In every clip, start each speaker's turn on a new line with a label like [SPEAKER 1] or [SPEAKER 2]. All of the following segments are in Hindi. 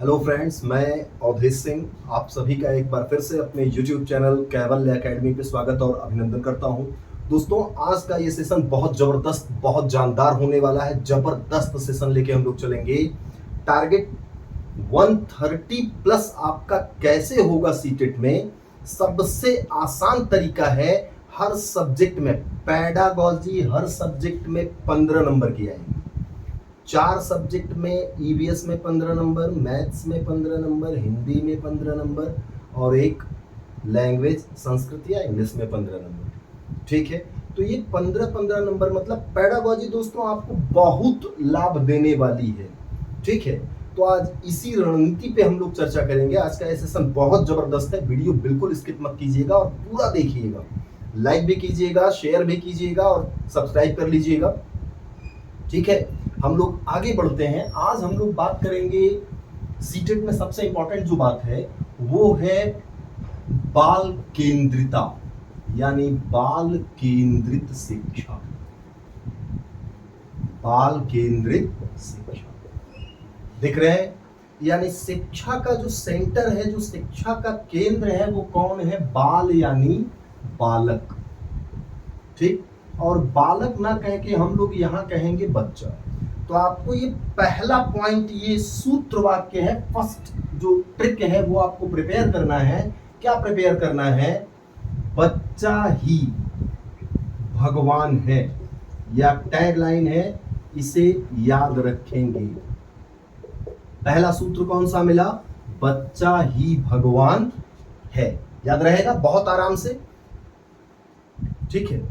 [SPEAKER 1] हेलो फ्रेंड्स, मैं अवधेश सिंह आप सभी का एक बार फिर से अपने YouTube चैनल कैवल्य एकेडमी पे स्वागत और अभिनंदन करता हूं। दोस्तों, आज का ये सेशन बहुत ज़बरदस्त, बहुत जानदार होने वाला है। ज़बरदस्त सेशन लेके हम लोग चलेंगे। टारगेट 130 प्लस आपका कैसे होगा सीटेट में? सबसे आसान तरीका है, हर सब्जेक्ट में पेडागोजी, हर सब्जेक्ट में 15 नंबर की आएगी। 4 सब्जेक्ट में ईवीएस में 15 नंबर, मैथ्स में 15 नंबर, हिंदी में 15 नंबर और एक लैंग्वेज संस्कृत या इंग्लिश में 15 नंबर। ठीक है, तो ये 15-15 नंबर मतलब पेडागोजी दोस्तों आपको बहुत लाभ देने वाली है। ठीक है, तो आज इसी रणनीति पे हम लोग चर्चा करेंगे। आज का ये सेशन बहुत जबरदस्त है। वीडियो बिल्कुल स्किप मत कीजिएगा और पूरा देखिएगा। लाइक भी कीजिएगा, शेयर भी कीजिएगा और सब्सक्राइब कर लीजिएगा। ठीक है, हम लोग आगे बढ़ते हैं। आज हम लोग बात करेंगे सीटेट में सबसे इंपॉर्टेंट जो बात है वो है बाल केंद्रिता, यानी बाल केंद्रित शिक्षा। बाल केंद्रित शिक्षा दिख रहे हैं? यानी शिक्षा का जो सेंटर है, जो शिक्षा का केंद्र है वो कौन है? बाल यानी बालक। ठीक, और बालक ना कह के हम लोग यहां कहेंगे बच्चा। तो आपको ये पहला पॉइंट, ये सूत्र वाक्य है, फर्स्ट जो ट्रिक है वो आपको प्रिपेयर करना है। क्या प्रिपेयर करना है? बच्चा ही भगवान है, या टैगलाइन है, इसे याद रखेंगे। पहला सूत्र कौन सा मिला? बच्चा ही भगवान है। याद रहेगा बहुत आराम से। ठीक है,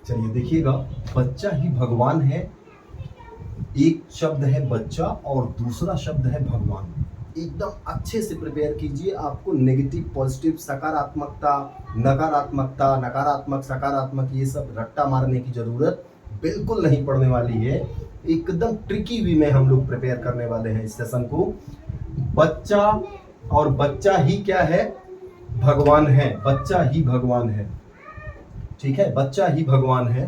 [SPEAKER 1] चलिए देखिएगा, बच्चा ही भगवान है। एक शब्द है बच्चा और दूसरा शब्द है भगवान। एकदम अच्छे से प्रिपेयर कीजिए। आपको नेगेटिव, पॉजिटिव, सकारात्मकता, नकारात्मकता, नकारात्मक, सकारात्मक, ये सब रट्टा मारने की जरूरत बिल्कुल नहीं पड़ने वाली है। एकदम ट्रिकी वे में हम लोग प्रिपेयर करने वाले हैं इस सेशन को। बच्चा और बच्चा ही क्या है? भगवान है। बच्चा ही भगवान है। ठीक है, बच्चा ही भगवान है।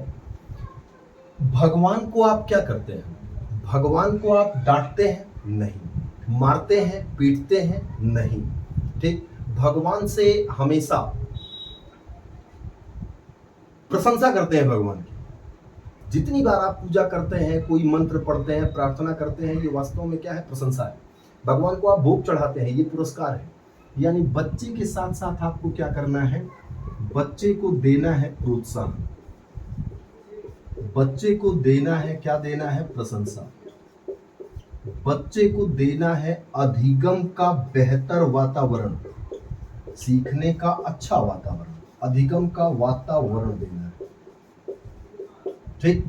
[SPEAKER 1] भगवान को आप क्या करते हैं? भगवान को आप डांटते हैं? नहीं। मारते हैं, पीटते हैं? नहीं। ठीक, भगवान से हमेशा प्रशंसा करते हैं भगवान की। जितनी बार आप पूजा करते हैं, कोई मंत्र पढ़ते हैं, प्रार्थना करते हैं, ये वास्तव में क्या है? प्रशंसा है। भगवान को आप भोग चढ़ाते हैं, ये पुरस्कार है। यानी बच्चे के साथ साथ आपको क्या करना है? बच्चे को देना है प्रोत्साहन। बच्चे को देना है, क्या देना है? प्रशंसा। बच्चे को देना है अधिगम का बेहतर वातावरण, सीखने का अच्छा वातावरण, अधिगम का वातावरण देना है। ठीक,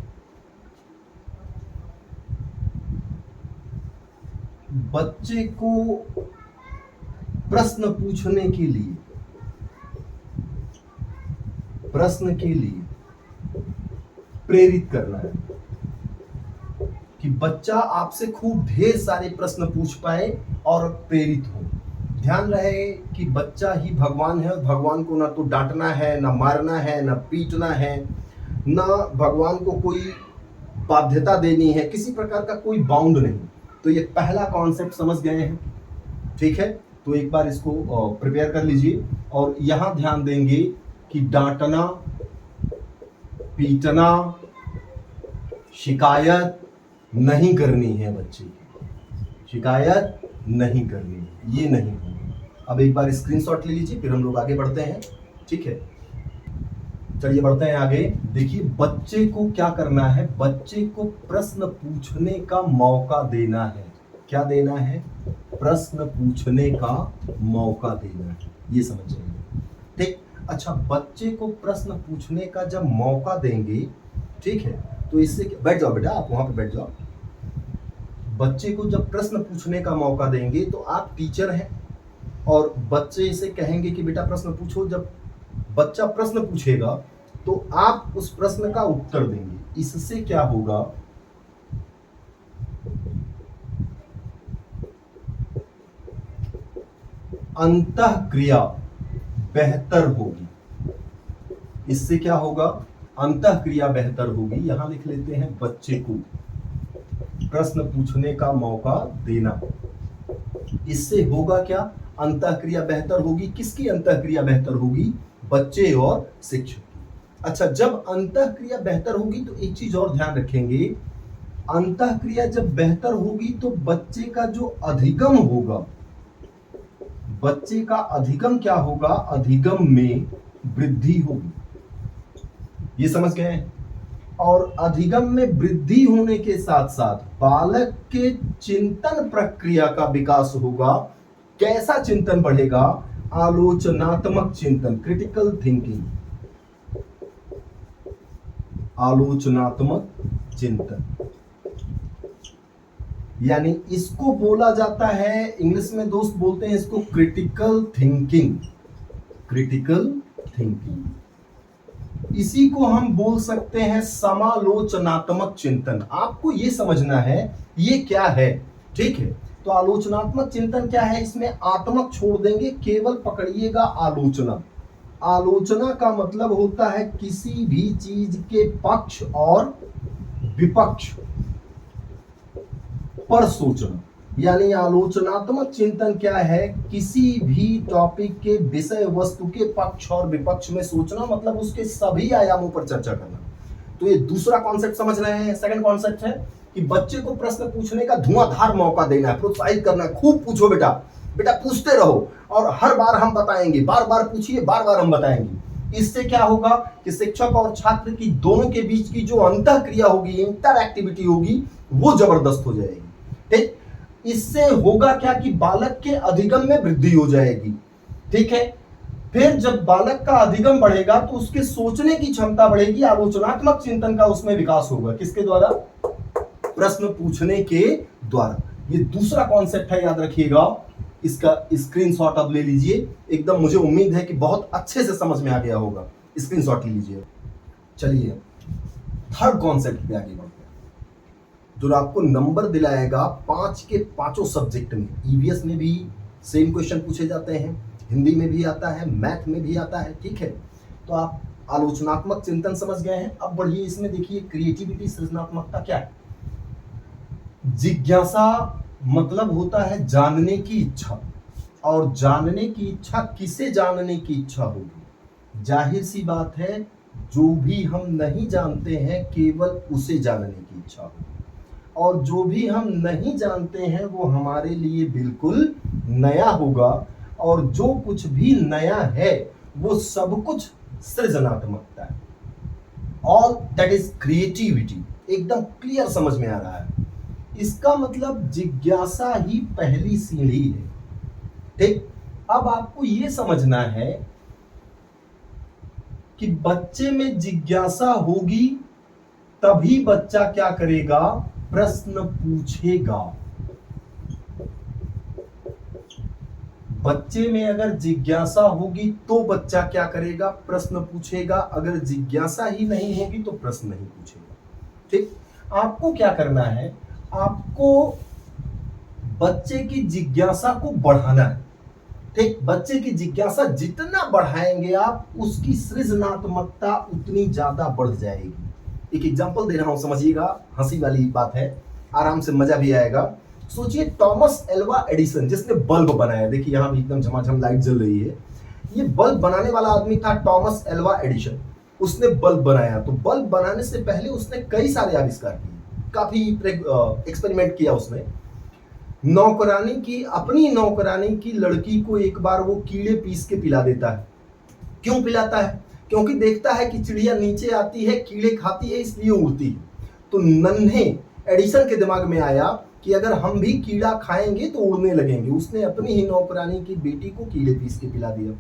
[SPEAKER 1] बच्चे को प्रश्न पूछने के लिए, प्रश्न के लिए प्रेरित करना है कि बच्चा आपसे खूब ढेर सारे प्रश्न पूछ पाए और प्रेरित हो। ध्यान रहे कि बच्चा ही भगवान है और भगवान को ना तो डांटना है, ना मारना है, ना पीटना है, ना भगवान को कोई बाध्यता देनी है, किसी प्रकार का कोई बाउंड नहीं। तो ये पहला कॉन्सेप्ट समझ गए हैं। ठीक है, तो एक बार इसको प्रिपेयर कर लीजिए और यहां ध्यान देंगे कि डांटना, पीटना, शिकायत नहीं करनी है। बच्चे की शिकायत नहीं करनी है, ये नहीं होगी। अब एक बार स्क्रीनशॉट ले लीजिए, फिर हम लोग आगे बढ़ते हैं। ठीक है, चलिए बढ़ते हैं आगे। देखिए, बच्चे को क्या करना है? बच्चे को प्रश्न पूछने का मौका देना है। क्या देना है? प्रश्न पूछने का मौका देना है, ये समझ जाइए। ठीक, अच्छा, बच्चे को प्रश्न पूछने का जब मौका देंगे, ठीक है, तो इससे बैठ जाओ बेटा, आप वहां पे बैठ जाओ। बच्चे को जब प्रश्न पूछने का मौका देंगे तो आप टीचर हैं और बच्चे से कहेंगे कि बेटा प्रश्न पूछो। जब बच्चा प्रश्न पूछेगा तो आप उस प्रश्न का उत्तर देंगे। इससे क्या होगा? अंतःक्रिया बेहतर होगी। इससे क्या होगा? अंतःक्रिया बेहतर होगी। यहां लिख लेते हैं बच्चे को प्रश्न पूछने का मौका देना। इससे होगा क्या? अंतःक्रिया बेहतर होगी। किसकी अंतःक्रिया बेहतर होगी? बच्चे और शिक्षक की। अच्छा, जब अंतःक्रिया बेहतर होगी तो एक चीज और ध्यान रखेंगे, अंतःक्रिया जब बेहतर होगी तो बच्चे का जो अधिगम होगा, बच्चे का अधिगम क्या होगा? अधिगम में वृद्धि होगी। ये समझ गए हैं? और अधिगम में वृद्धि होने के साथ साथ बालक के चिंतन प्रक्रिया का विकास होगा। कैसा चिंतन बढ़ेगा? आलोचनात्मक चिंतन, क्रिटिकल थिंकिंग, आलोचनात्मक चिंतन। यानी इसको बोला जाता है, इंग्लिश में दोस्त बोलते हैं इसको क्रिटिकल थिंकिंग, क्रिटिकल थिंकिंग। इसी को हम बोल सकते हैं समालोचनात्मक चिंतन। आपको यह समझना है ये क्या है, ठीक है? तो आलोचनात्मक चिंतन क्या है? इसमें आत्मक छोड़ देंगे, केवल पकड़िएगा आलोचना। आलोचना का मतलब होता है किसी भी चीज के पक्ष और विपक्ष पर सोचना। यानी आलोचनात्मक चिंतन क्या है? किसी भी टॉपिक के विषय वस्तु के पक्ष और विपक्ष में सोचना, मतलब उसके सभी आयामों पर चर्चा करना। तो ये दूसरा कॉन्सेप्ट समझ रहे हैं। सेकंड कॉन्सेप्ट है कि बच्चे को प्रश्न पूछने का धुआंधार मौका देना है, प्रोत्साहित करना है। खूब पूछो बेटा, बेटा पूछते रहो और हर बार हम बताएंगे, बार बार पूछिए, बार बार हम बताएंगे। इससे क्या होगा कि शिक्षक और छात्र की दोनों के बीच की जो अंतःक्रिया होगी, इंटर एक्टिविटी होगी, वो जबरदस्त हो जाएगी। ठीक, इससे होगा क्या कि बालक के अधिगम में वृद्धि हो जाएगी। ठीक है, फिर जब बालक का अधिगम बढ़ेगा तो उसके सोचने की क्षमता बढ़ेगी, आलोचनात्मक चिंतन का उसमें विकास होगा। किसके द्वारा? प्रश्न पूछने के द्वारा। ये दूसरा कॉन्सेप्ट है, याद रखिएगा। इसका स्क्रीनशॉट आप ले लीजिए। एकदम मुझे उम्मीद है कि बहुत अच्छे से समझ में आ गया होगा। स्क्रीनशॉट ले लीजिए। चलिए थर्ड कॉन्सेप्ट पे आगे बढ़ते हैं, जो आपको नंबर दिलाएगा 5 के 5 सब्जेक्ट में। ईवीएस में भी सेम क्वेश्चन पूछे जाते हैं, हिंदी में भी आता है, मैथ में भी आता है। ठीक है, तो आप आलोचनात्मक चिंतन समझ गए हैं। अब बढ़िए इसमें देखिए, क्रिएटिविटी, सृजनात्मकता क्या है? जिज्ञासा मतलब होता है जानने की इच्छा, और जानने की इच्छा किसे जानने की इच्छा होगी? जाहिर सी बात है, जो भी हम नहीं जानते हैं केवल उसे जानने की इच्छा होगी। और जो भी हम नहीं जानते हैं वो हमारे लिए बिल्कुल नया होगा। और जो कुछ भी नया है वो सब कुछ सृजनात्मकता है। All that is creativity. एकदम क्लियर समझ में आ रहा है। इसका मतलब जिज्ञासा ही पहली सीढ़ी है। ठीक, अब आपको यह समझना है कि बच्चे में जिज्ञासा होगी तभी बच्चा क्या करेगा? प्रश्न पूछेगा। बच्चे में अगर जिज्ञासा होगी तो बच्चा क्या करेगा? प्रश्न पूछेगा। अगर जिज्ञासा ही नहीं होगी तो प्रश्न नहीं पूछेगा। ठीक, आपको क्या करना है? आपको बच्चे की जिज्ञासा को बढ़ाना है। ठीक, बच्चे की जिज्ञासा जितना बढ़ाएंगे आप, उसकी सृजनात्मकता उतनी ज्यादा बढ़ जाएगी। एक एग्जांपल दे रहा हूं, समझिएगा। हंसी वाली बात है, आराम से मजा भी आएगा। सोचिए टॉमस एल्वा एडिसन, जिसने बल्ब बनाया। देखिए यहां भी एकदम झमाझम लाइट जल रही है। ये बल्ब बनाने वाला आदमी था टॉमस एल्वा एडिसन। उसने बल्ब बनाया। तो बल्ब बनाने से पहले उसने कई सारे आविष्कार किए, काफी एक्सपेरिमेंट किया उसने। नौकरानी की, अपनी नौकरानी की लड़की को एक बार वो कीड़े पीस के पिला देता है। क्यों पिलाता है? क्योंकि देखता है कि चिड़िया नीचे आती है, कीड़े खाती है, इसलिए उड़ती है। तो नन्हे एडिसन के दिमाग में आया कि अगर हम भी कीड़ा खाएंगे तो उड़ने लगेंगे। उसने अपनी ही नौकरानी की बेटी को कीड़े पीस के पिला दिया।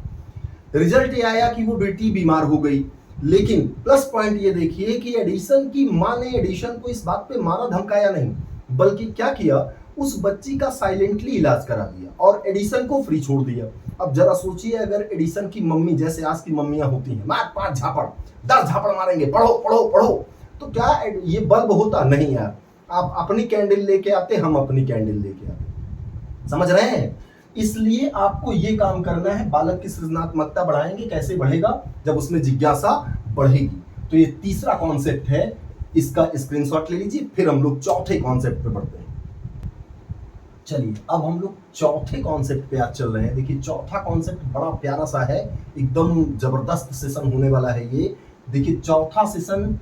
[SPEAKER 1] रिजल्ट ये आया कि वो बेटी बीमार हो गई। लेकिन प्लस पॉइंट ये देखिए कि एडिसन की मां ने एडिसन को इस बात पे मारा धमकाया नहीं, बल्कि क्या किया? उस बच्ची का साइलेंटली इलाज करा दिया और एडिसन को फ्री छोड़ दिया। अब जरा सोचिए, अगर एडिसन की मम्मी, जैसे आज की मम्मियां होती हैं, मार 5 झापड़ 10 झापड़ मारेंगे, पढ़ो पढ़ो पढ़ो, तो क्या ये बल्ब होता? नहीं यार। आप अपनी कैंडल लेके आते, हम अपनी कैंडल लेके आते। समझ रहे हैं? इसलिए आपको ये काम करना है। बालक की सृजनात्मकता बढ़ाएंगे। कैसे बढ़ेगा? जब उसमें जिज्ञासा बढ़ेगी। तो ये तीसरा कॉन्सेप्ट है इसका स्क्रीनशॉट ले लीजिए, फिर हम लोग चौथे कॉन्सेप्ट पे बढ़ते हैं। चलिए अब हम लोग चौथे कॉन्सेप्ट पे आज चल रहे हैं। देखिए चौथा कॉन्सेप्ट बड़ा प्यारा सा है, एकदम जबरदस्त सेशन होने वाला है ये। देखिए चौथा सेशन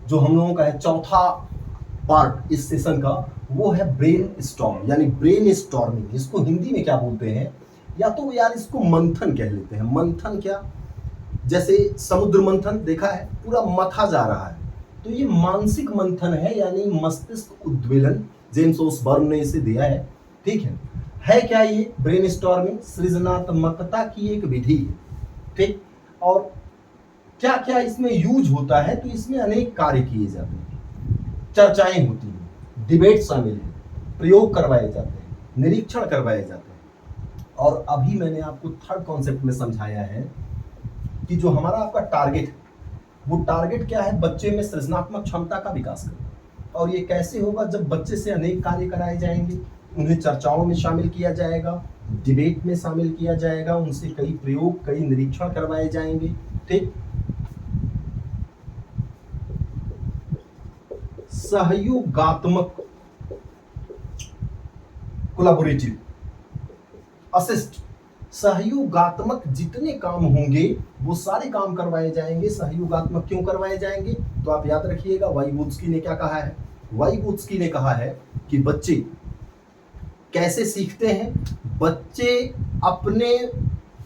[SPEAKER 1] जो हम लोगों का है, चौथा पार्ट इस सेशन का, वो है ब्रेन स्टॉर्म, यानी ब्रेन स्टॉर्मिंग। इसको हिंदी में क्या बोलते हैं, या तो यार इसको मंथन कह लेते हैं। मंथन क्या, जैसे समुद्र मंथन देखा है, पूरा मथा जा रहा है, तो ये मानसिक मंथन है, यानी मस्तिष्क उद्वेलन। जेम्स ओसबर्न ने इसे दिया है, ठीक है क्या ये ब्रेन स्टॉर्मिंग? सृजनात्मकता की एक विधि है, ठीक। और क्या क्या इसमें यूज होता है, तो इसमें अनेक कार्य किए जाते हैं, चर्चाएं होती हैं, डिबेट शामिल है, प्रयोग करवाए जाते हैं, निरीक्षण करवाए जाते हैं। और अभी मैंने आपको थर्ड कॉन्सेप्ट में समझाया है कि जो हमारा आपका टारगेट है, वो टारगेट क्या है, बच्चे में सृजनात्मक क्षमता का विकास करना। और ये कैसे होगा, जब बच्चे से अनेक कार्य कराए जाएंगे, उन्हें चर्चाओं में शामिल किया जाएगा, डिबेट में शामिल किया जाएगा, उनसे कई प्रयोग, कई निरीक्षण करवाए जाएंगे, ठीक। सहयोगात्मक, कोलैबोरेटिव, असिस्ट, सहयोगात्मक जितने काम होंगे वो सारे काम करवाए जाएंगे। सहयोगात्मक क्यों करवाए जाएंगे, तो आप याद रखिएगा, वाइगोत्स्की ने क्या कहा है? वाइगोत्स्की ने कहा है कि बच्चे कैसे सीखते हैं? बच्चे अपने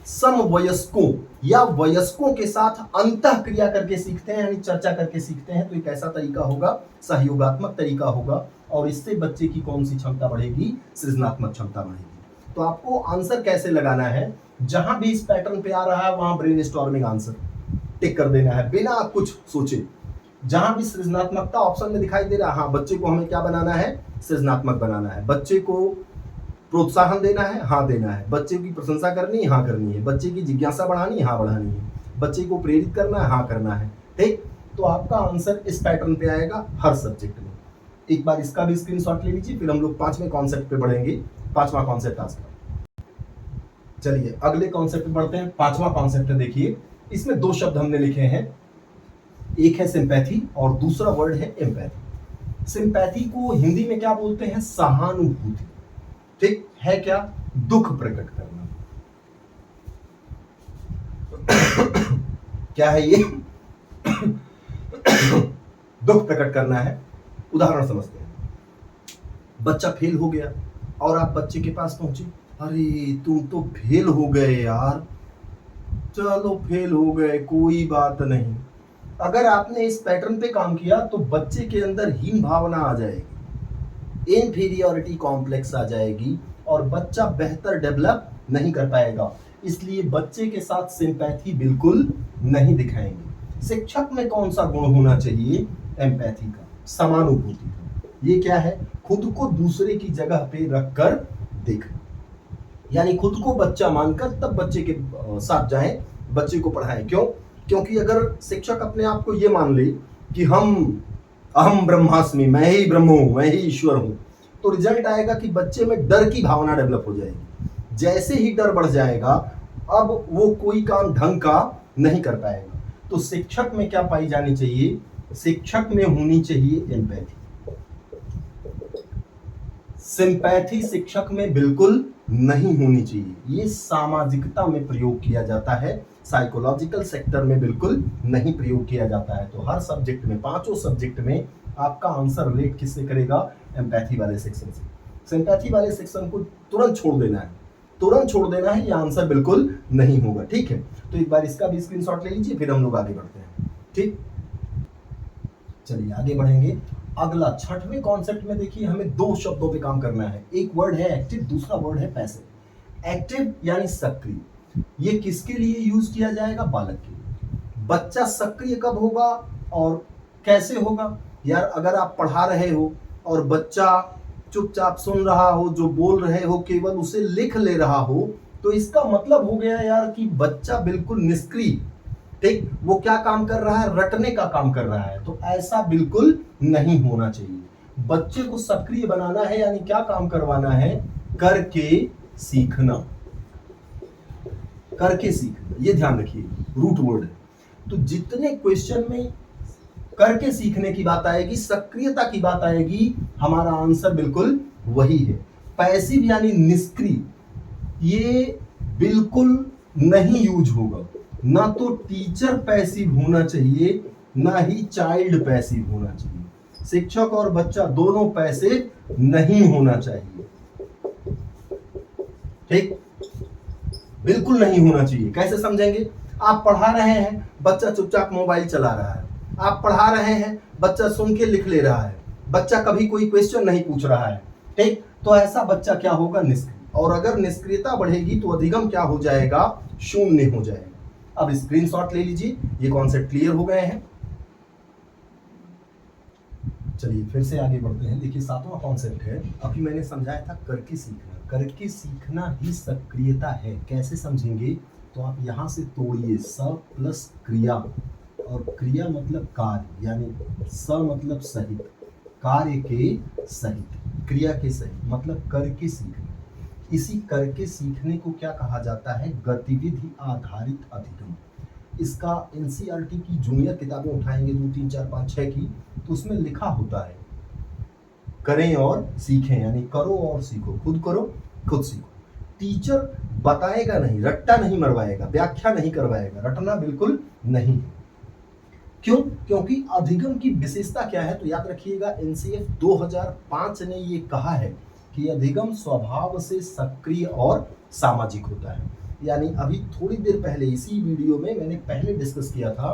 [SPEAKER 1] समवयस्कों या वयस्कों के साथ अंतः क्रिया करके सीखते हैं, यानी चर्चा करके सीखते हैं। तो एक ऐसा तरीका होगा, सहयोगात्मक तरीका होगा, और इससे बच्चे की कौन सी क्षमता बढ़ेगी? सृजनात्मक क्षमता बढ़ेगी। तो आपको आंसर कैसे लगाना है, जहां भी इस पैटर्न पे आ रहा है वहां ब्रेन स्टॉर्मिंग आंसर टिक कर देना है, बिना कुछ सोचे। जहां भी सृजनात्मकता ऑप्शन में दिखाई दे रहा है, हाँ बच्चे को हमें क्या बनाना है? सृजनात्मक बनाना है। बच्चे को प्रोत्साहन देना है, हाँ देना है। बच्चे की प्रशंसा करनी है, हाँ करनी है। बच्चे की जिज्ञासा बढ़ानी है, हाँ बढ़ानी है। बच्चे को प्रेरित करना है, हाँ करना है, ठीक। तो आपका आंसर इस पैटर्न पे आएगा हर सब्जेक्ट में। एक बार इसका भी स्क्रीनशॉट ले लीजिए, फिर हम लोग पांचवें कॉन्सेप्ट पे बढ़ेंगे। पांचवा कॉन्सेप्ट आज का। चलिए अगले कॉन्सेप्ट पे बढ़ते हैं। पांचवा कॉन्सेप्ट देखिए, इसमें दो शब्द हमने लिखे हैं, एक है सिंपैथी और दूसरा वर्ड है एम्पैथी। सिंपैथी को हिंदी में क्या बोलते हैं? सहानुभूति, ठीक है क्या? दुख प्रकट करना। क्या है ये? दुख प्रकट करना है। उदाहरण समझते हैं। बच्चा फेल हो गया और आप बच्चे के पास पहुंचे, अरे तुम तो फेल हो गए यार, चलो फेल हो गए कोई बात नहीं। अगर आपने इस पैटर्न पे काम किया तो बच्चे के अंदर हीन भावना आ जाएगी, इन्फीरियरिटी कॉम्प्लेक्स आ जाएगी, और बच्चा बेहतर डेवलप नहीं कर पाएगा। इसलिए बच्चे के साथ सिंपैथी बिल्कुल नहीं दिखाएंगे। शिक्षक में कौन सा गुण होना चाहिए? एम्पैथी का, समानुभूति का। ये क्या है? खुद को दूसरे की जगह पे रखकर देखना, यानी खुद को बच्चा मानकर तब बच्चे के साथ जाएं, बच्चे को पढ़ाएं। क्यों? क्योंकि अगर शिक्षक अपने आप को ये मान ले कि अहम ब्रह्मास्मि, मैं ही ब्रह्म हूं, मैं ही ईश्वर हूं, तो रिजल्ट आएगा कि बच्चे में डर की भावना डेवलप हो जाएगी। जैसे ही डर बढ़ जाएगा, अब वो कोई काम ढंग का नहीं कर पाएगा। तो शिक्षक में क्या पाई जानी चाहिए? शिक्षक में होनी चाहिए एम्पैथी। सिंपैथी शिक्षक में बिल्कुल नहीं होनी चाहिए। ये सामाजिकता में प्रयोग किया जाता है, साइकोलॉजिकल सेक्टर में बिल्कुल नहीं प्रयोग किया जाता है। तो हर सब्जेक्ट में, पांचों सब्जेक्ट में आपका आंसर रिलेट किससे करेगा? एम्पैथी वाले सेक्शन से। सिंपैथी वाले सेक्शन को तुरंत छोड़ देना है, तुरंत छोड़ देना है, ये आंसर बिल्कुल नहीं होगा, ठीक है। तो एक बार इसका भी स्क्रीनशॉट ले लीजिए, फिर हम लोग आगे बढ़ते हैं, ठीक। चलिए आगे बढ़ेंगे। अगला छठवें कॉन्सेप्ट में देखिए, हमें दो शब्दों पे काम करना है। एक वर्ड है एक्टिव, दूसरा वर्ड है पैसिव। एक्टिव यानी सक्रिय। ये किसके लिए यूज किया जाएगा? बालक के लिए। बच्चा सक्रिय कब होगा और कैसे होगा? यार अगर आप पढ़ा रहे हो और बच्चा चुपचाप सुन रहा हो, जो बोल रहे हो केवल उसे लिख ले रहा हो, तो इसका मतलब हो गया यार कि बच्चा बिल्कुल निष्क्रिय, ठीक। वो क्या काम कर रहा है? रटने का काम कर रहा है। तो ऐसा बिल्कुल नहीं होना चाहिए। बच्चे को सक्रिय बनाना है, यानी क्या काम करवाना है? करके सीखना, करके सीखना। ये ध्यान रखिए, रूट वर्ड है। तो जितने क्वेश्चन में करके सीखने की बात आएगी, सक्रियता की बात आएगी, हमारा आंसर बिल्कुल वही है। पैसिव यानी निष्क्रिय, ये बिल्कुल नहीं यूज होगा। ना तो टीचर पैसिव होना चाहिए, ना ही चाइल्ड पैसिव होना चाहिए। शिक्षक और बच्चा दोनों पैसिव नहीं होना चाहिए, ठीक, बिल्कुल नहीं होना चाहिए। कैसे समझेंगे? आप पढ़ा रहे हैं, बच्चा चुपचाप मोबाइल चला रहा है, आप पढ़ा रहे हैं, बच्चा सुन के लिख ले रहा है, बच्चा कभी कोई क्वेश्चन नहीं पूछ रहा है, ठीक, तो ऐसा बच्चा क्या होगा? निष्क्रिय। और अगर निष्क्रियता बढ़ेगी तो अधिगम क्या हो जाएगा? शून्य हो जाएगा। अब स्क्रीनशॉट ले लीजिए, ये कॉन्सेप्ट क्लियर हो गए हैं। चलिए फिर से आगे बढ़ते हैं। देखिए 7वां कॉन्सेप्ट है, अभी मैंने समझाया था करके सीखना। करके सीखना ही सक्रियता है। कैसे समझेंगे? तो आप यहां से तोड़िए, स प्लस क्रिया, और क्रिया मतलब कार्य, यानी स मतलब सहित, कार्य के सहित, क्रिया के सहित, मतलब करके सीखना। इसी करके सीखने को क्या कहा जाता है? गतिविधि आधारित अधिगम। इसका एनसीईआरटी की जूनियर किताबें उठाएंगे 2, 3, 4, 5, 6 की, तो उसमें लिखा होता है करें और सीखें, यानी करो और सीखो, खुद करो खुद सीखो। टीचर बताएगा नहीं, रट्टा नहीं मरवाएगा, व्याख्या नहीं करवाएगा, रटना बिल्कुल नहीं। क्यों? क्योंकि अधिगम की विशेषता क्या है? तो याद रखिएगा, एनसीएफ 2005 ने ये कहा है कि अधिगम स्वभाव से सक्रिय और सामाजिक होता है। यानी अभी थोड़ी देर पहले इसी वीडियो में मैंने पहले डिस्कस किया था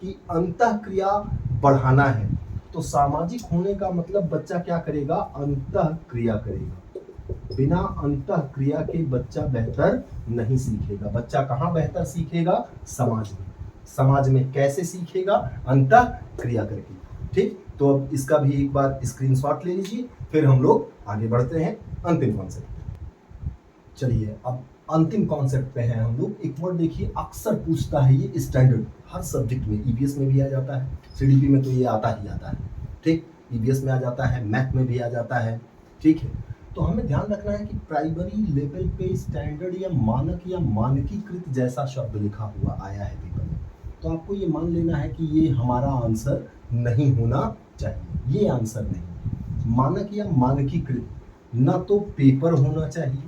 [SPEAKER 1] कि अंतःक्रिया बढ़ाना है, तो सामाजिक होने का मतलब बच्चा क्या करेगा? अंतःक्रिया करेगा। बिना अंतःक्रिया के बच्चा बेहतर नहीं सीखेगा। बच्चा कहाँ बेहतर सीखेगा? समाज में। समाज में कैसे सीखेगा? अंतःक्रिया करके, ठीक। तो अब इसका भी एक बार स्क्रीनशॉट ले लीजिए, फिर हम लोग आगे बढ़ते हैं अंतिम कॉन्सेप्ट। चलिए अब अंतिम कॉन्सेप्ट पे हैं हम लोग। एक वर्ड देखिए, अक्सर पूछता है ये स्टैंडर्ड, हर सब्जेक्ट में, ईवीएस में भी आ जाता है, सीडीपी में तो ये आता ही आता है, ठीक, ईवीएस में आ जाता है, मैथ में भी आ जाता है, ठीक है। तो हमें ध्यान रखना है कि प्राइमरी लेवल पे स्टैंडर्ड या मानक या मानकीकृत जैसा शब्द लिखा हुआ आया है पेपर में, तो आपको ये मान लेना है कि ये हमारा आंसर नहीं होना चाहिए। ये आंसर नहीं। मानक या मानकीकृत ना तो पेपर होना चाहिए,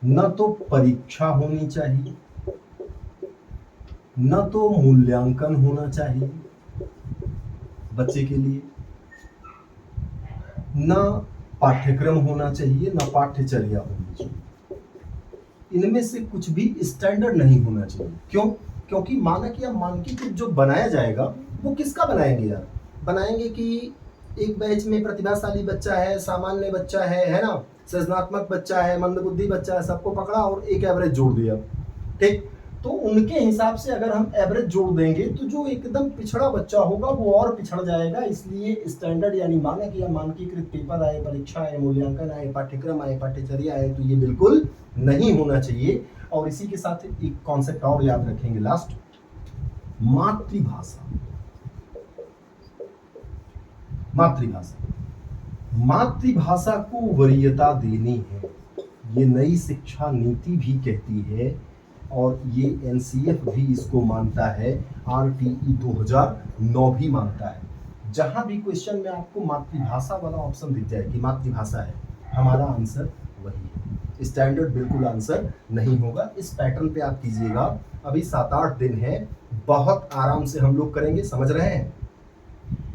[SPEAKER 1] ना तो परीक्षा होनी चाहिए, ना तो मूल्यांकन होना चाहिए बच्चे के लिए, ना पाठ्यक्रम होना चाहिए, ना पाठ्यचर्या होनी चाहिए। इनमें से कुछ भी स्टैंडर्ड नहीं होना चाहिए। क्यों? क्योंकि मानक या मानकीकृत जो बनाया जाएगा वो किसका बनाएंगे यार? बनाएंगे कि एक बैच में प्रतिभाशाली बच्चा है, सामान्य बच्चा है ना, सृजनात्मक बच्चा है, मंदबुद्धि बच्चा है, सबको पकड़ा और एक एवरेज जोड़ दिया, ठीक। तो उनके हिसाब से अगर हम एवरेज जोड़ देंगे तो जो एकदम पिछड़ा बच्चा होगा वो और पिछड़ जाएगा। इसलिए स्टैंडर्ड यानी मानक या मानकीकृत पेपर आए, परीक्षा आए, मूल्यांकन आए, पाठ्यक्रम आए, पाठ्यचर्या आए, तो ये बिल्कुल नहीं होना चाहिए। और इसी के साथ एक कॉन्सेप्ट और याद रखेंगे लास्ट, मातृभाषा। मातृभाषा, मातृभाषा को वरीयता देनी है, ये नई शिक्षा नीति भी कहती है, और ये एनसीएफ भी इसको मानता है, आरटीई 2009 भी मानता है। जहां भी क्वेश्चन में आपको मातृभाषा वाला ऑप्शन दिख जाए कि मातृभाषा है, हमारा आंसर वही है। स्टैंडर्ड बिल्कुल आंसर नहीं होगा। इस पैटर्न पे आप कीजिएगा। अभी 7-8 दिन है, बहुत आराम से हम लोग करेंगे, समझ रहे हैं,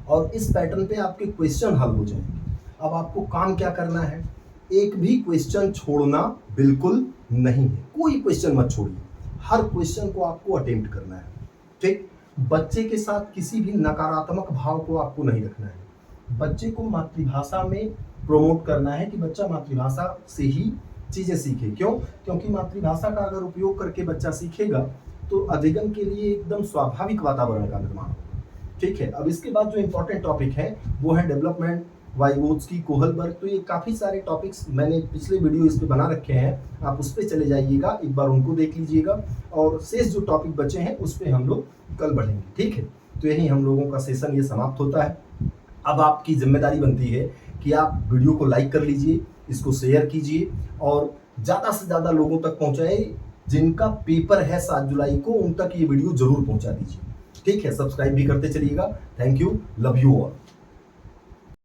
[SPEAKER 1] और इस पैटर्न पे आपके क्वेश्चन हल हो जाएंगे। अब आपको काम क्या करना है? एक भी क्वेश्चन छोड़ना बिल्कुल नहीं है, कोई क्वेश्चन मत छोड़िए, हर क्वेश्चन को आपको अटेम्प्ट करना है, ठीक। बच्चे के साथ किसी भी नकारात्मक भाव को आपको नहीं रखना है। बच्चे को मातृभाषा में प्रोमोट करना है कि बच्चा मातृभाषा से ही चीजें सीखे। क्यों? क्योंकि मातृभाषा का अगर उपयोग करके बच्चा सीखेगा तो अधिगम के लिए एकदम स्वाभाविक वातावरण का निर्माण होगा, ठीक है। अब इसके बाद जो इंपॉर्टेंट टॉपिक है वो है डेवलपमेंट, वाइगोत्स्की, कोहलबर्ग। तो ये काफ़ी सारे टॉपिक्स मैंने पिछले वीडियो इस पे बना रखे हैं, आप उस पर चले जाइएगा, एक बार उनको देख लीजिएगा, और शेष जो टॉपिक बचे हैं उस पर हम लोग कल बढ़ेंगे, ठीक है। तो यही हम लोगों का सेशन ये समाप्त होता है। अब आपकी जिम्मेदारी बनती है कि आप वीडियो को लाइक कर लीजिए, इसको शेयर कीजिए, और ज़्यादा से ज़्यादा लोगों तक पहुँचाए। जिनका पेपर है 7 जुलाई को, उन तक ये वीडियो जरूर पहुँचा दीजिए। ठीक है, सब्सक्राइब भी करते चलिएगा। Thank you, love you all.